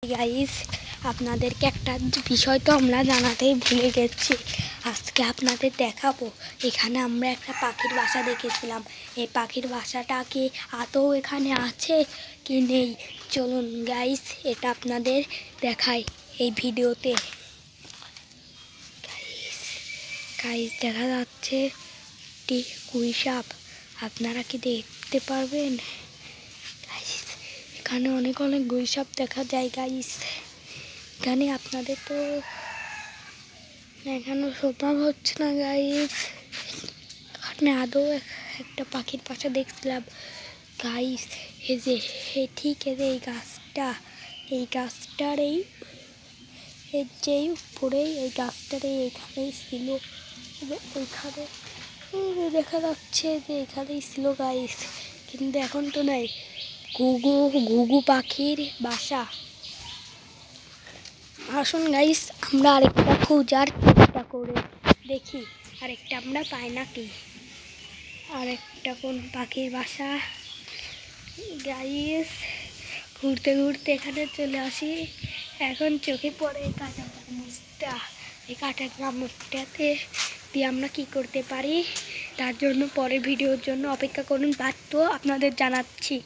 Guys, আপনাদেরকে একটা বিষয় তো আমরা জানাতেই ভুলে গেছি। আজকে আপনাদের দেখাবো, এখানে আমরা একটা পাখির বাসা দেখেছিলাম। এই পাখির বাসাটা কি আদৌ এখানে আছে কি নেই, চলুন গাইস এটা আপনাদের দেখাই এই ভিডিওতে। গাইস দেখা যাচ্ছে একটি গুইসাপ, আপনারা কি দেখতে পারবেন? এখানে অনেক গুইসাপ দেখা যায় গাইস। এখানে আপনাদের তো এখানে সম্ভব হচ্ছে না গাইস। এখানে আদৌ একটা পাখির বাসা দেখছিলাম গাইস। এই যে ঠিক এই গাছটার এর যেই উপরেই এই গাছটার এখানেই ছিল, ওইখানে দেখা যাচ্ছে যে এখানেই ছিল গাইস, কিন্তু এখন তো নাই। ঘুঘু পাখির বাসা। আসুন গাইস আমরা আরেকটা খোঁজার চেষ্টা করে দেখি আরেকটা আমরা পাই নাকি, আরেকটা কোন পাখির বাসা। গাইস ঘুরতে ঘুরতে এখানে চলে আসি, এখন চোখে পড়ে কাঁটাগ্রামটা। এই কাঁটাগ্রামটাতে দিয়ে আমরা কি করতে পারি, তার জন্য পরের ভিডিওর জন্য অপেক্ষা করুন, বাদ তো আপনাদের জানাচ্ছি।